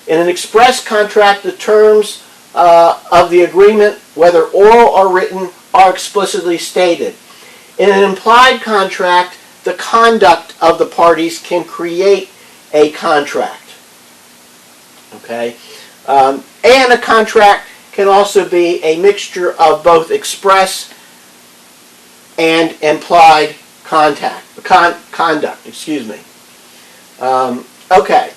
In an express contract, the terms of the agreement, whether oral or written, are explicitly stated. In an implied contract, the conduct of the parties can create a contract. Okay? And a contract can also be a mixture of both express and implied conduct. Okay.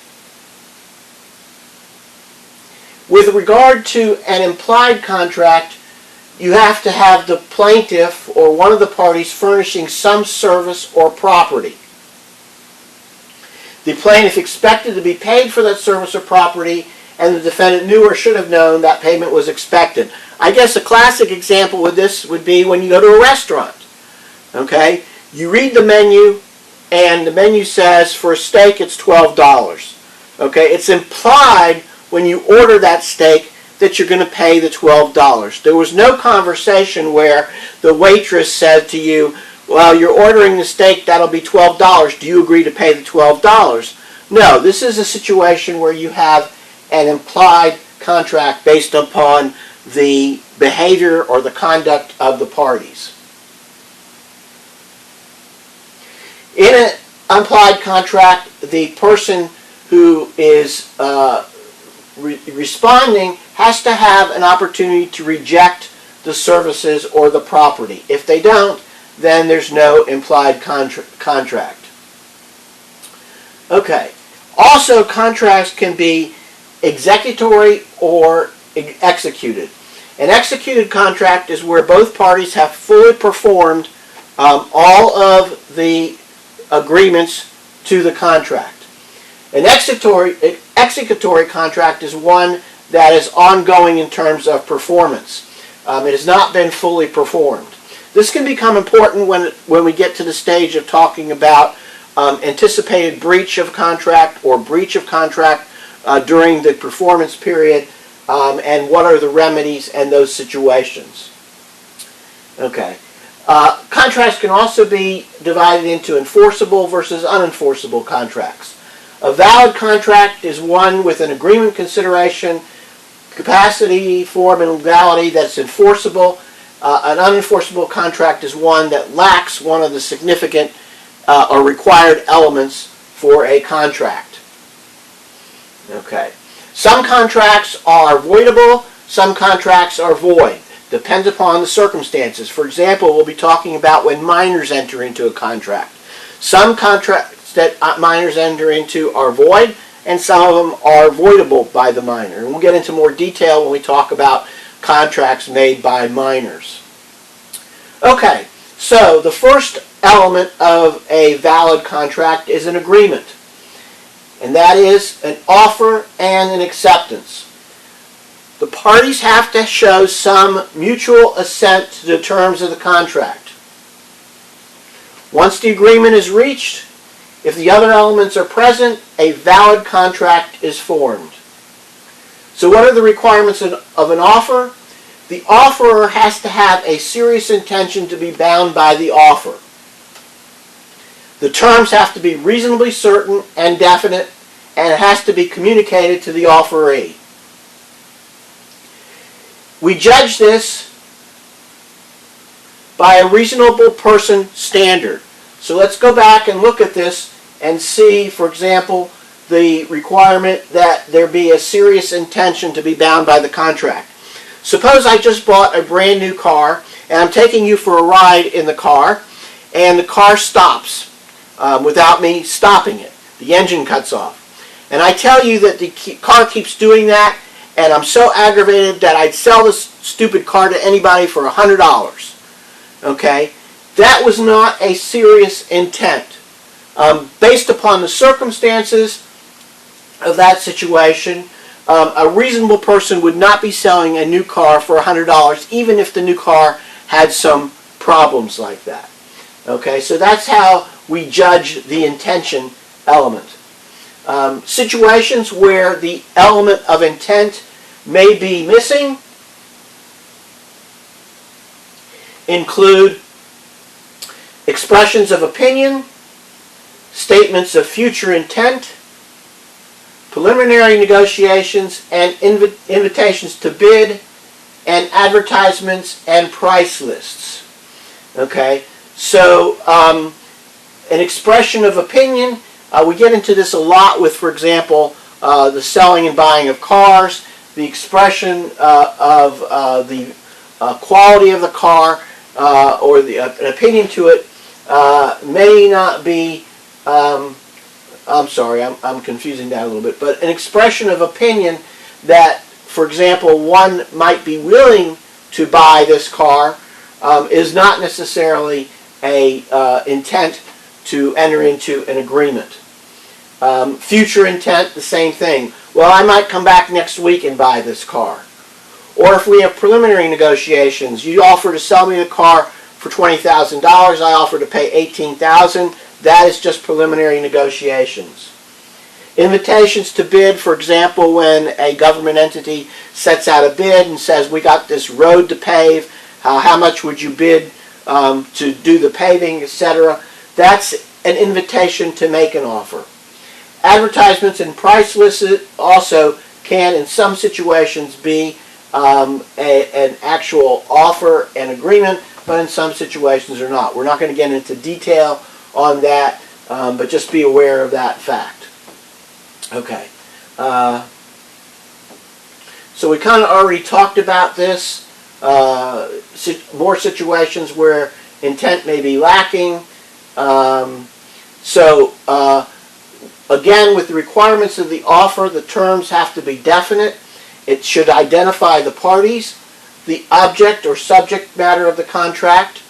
With regard to an implied contract, you have to have the plaintiff or one of the parties furnishing some service or property. The plaintiff expected to be paid for that service or property, and the defendant knew or should have known that payment was expected. I guess a classic example with this would be when you go to a restaurant. Okay? You read the menu, and the menu says for a steak it's $12. Okay? It's implied when you order that steak that you're going to pay the $12. There was no conversation where the waitress said to you, well, you're ordering the steak, that'll be $12. Do you agree to pay the $12? No, this is a situation where you have an implied contract based upon the behavior or the conduct of the parties. In an implied contract, the person who is responding has to have an opportunity to reject the services or the property. If they don't, then there's no implied contract. Okay. Also, contracts can be executory or executed. An executed contract is where both parties have fully performed all of the agreements to the contract. An executory contract is one that is ongoing in terms of performance. It has not been fully performed. This can become important when we get to the stage of talking about anticipated breach of contract or breach of contract during the performance period, and what are the remedies in those situations. Okay. Contracts can also be divided into enforceable versus unenforceable contracts. A valid contract is one with an agreement consideration, capacity, form, and legality that's enforceable. An unenforceable contract is one that lacks one of the significant or required elements for a contract. Okay. Some contracts are voidable, some contracts are void. Depends upon the circumstances. For example, we'll be talking about when minors enter into a contract. Some contracts that minors enter into are void, and some of them are voidable by the minor. And we'll get into more detail when we talk about contracts made by minors. Okay, so the first element of a valid contract is an agreement. And that is an offer and an acceptance. The parties have to show some mutual assent to the terms of the contract. Once the agreement is reached, if the other elements are present, a valid contract is formed. So what are the requirements of an offer? The offerer has to have a serious intention to be bound by the offer. The terms have to be reasonably certain and definite, and it has to be communicated to the offeree. We judge this by a reasonable person standard. So let's go back and look at this and see, for example, the requirement that there be a serious intention to be bound by the contract. Suppose I just bought a brand new car and I'm taking you for a ride in the car, and the car stops without me stopping it. The engine cuts off. And I tell you that the car keeps doing that, and I'm so aggravated that I'd sell this stupid car to anybody for $100. Okay? That was not a serious intent. Based upon the circumstances of that situation, a reasonable person would not be selling a new car for $100, even if the new car had some problems like that. Okay? So that's how we judge the intention element. Situations where the element of intent may be missing include expressions of opinion, statements of future intent, preliminary negotiations and invitations to bid, and advertisements and price lists. Okay, so an expression of opinion, we get into this a lot with, for example, the selling and buying of cars, the expression of the quality of the car, or an opinion to it may not be, I'm sorry, I'm confusing that a little bit, but an expression of opinion that, for example, one might be willing to buy this car is not necessarily a intent to enter into an agreement. Future intent, the same thing. Well, I might come back next week and buy this car. Or if we have preliminary negotiations, you offer to sell me the car for $20,000, I offer to pay $18,000. That is just preliminary negotiations. Invitations to bid, for example, when a government entity sets out a bid and says, we got this road to pave, how much would you bid to do the paving, etc. That's an invitation to make an offer. Advertisements and price lists also can, in some situations, be an actual offer and agreement, but in some situations are not. We're not going to get into detail on that, but just be aware of that fact. Okay. So we kind of already talked about this. More situations where intent may be lacking. Again, with the requirements of the offer, the terms have to be definite. It should identify the parties, the object or subject matter of the contract,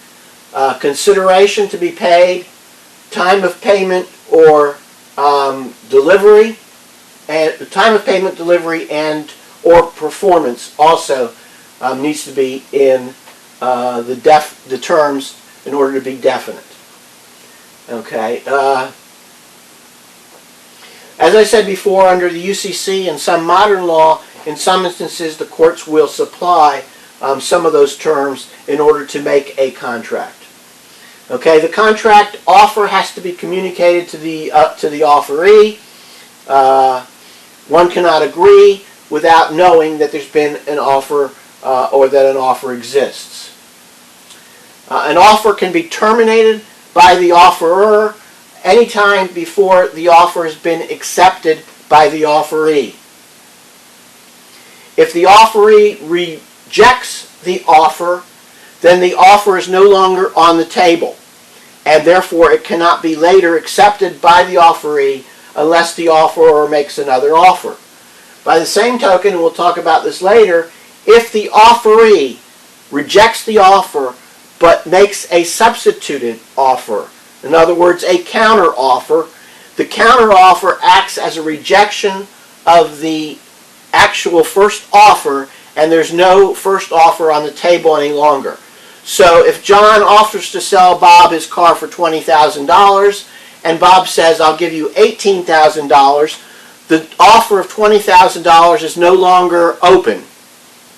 consideration to be paid, time of payment or delivery, and the time of payment, delivery, and or performance also needs to be in the terms in order to be definite. Okay. As I said before, under the UCC and some modern law, in some instances the courts will supply some of those terms in order to make a contract. Okay, the contract offer has to be communicated to the offeree. One cannot agree without knowing that there's been an offer or that an offer exists. An offer can be terminated by the offerer anytime before the offer has been accepted by the offeree. If the offeree rejects the offer, then the offer is no longer on the table, and therefore it cannot be later accepted by the offeree unless the offerer makes another offer. By the same token, and we'll talk about this later, if the offeree rejects the offer but makes a substituted offer, in other words, a counter-offer, the counter-offer acts as a rejection of the actual first offer, and there's no first offer on the table any longer. So if John offers to sell Bob his car for $20,000, and Bob says, I'll give you $18,000, the offer of $20,000 is no longer open.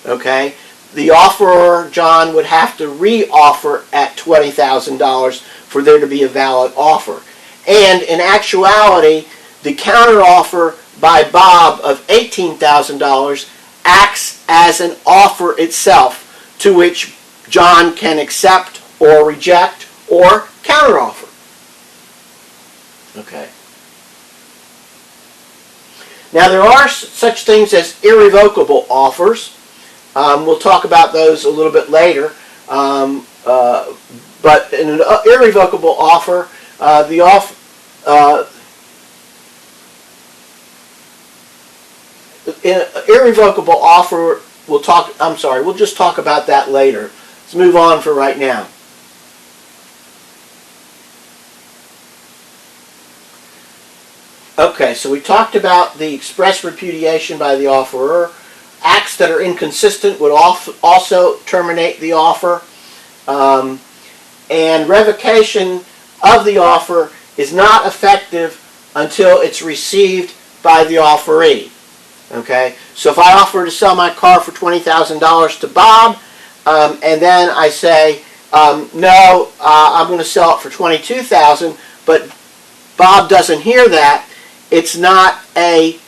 Okay? The offerer, John, would have to re-offer at $20,000 for there to be a valid offer. And in actuality, the counteroffer by Bob of $18,000 acts as an offer itself to which John can accept or reject or counteroffer. Okay. Now there are such things as irrevocable offers. We'll talk about those a little bit later. But in an irrevocable offer, in an irrevocable offer, we'll just talk about that later. Let's move on for right now. Okay, so we talked about the express repudiation by the offerer. Acts that are inconsistent would also terminate the offer. And revocation of the offer is not effective until it's received by the offeree. Okay, so if I offer to sell my car for $20,000 to Bob, and then I say, no, I'm going to sell it for $22,000, but Bob doesn't hear that, it's not a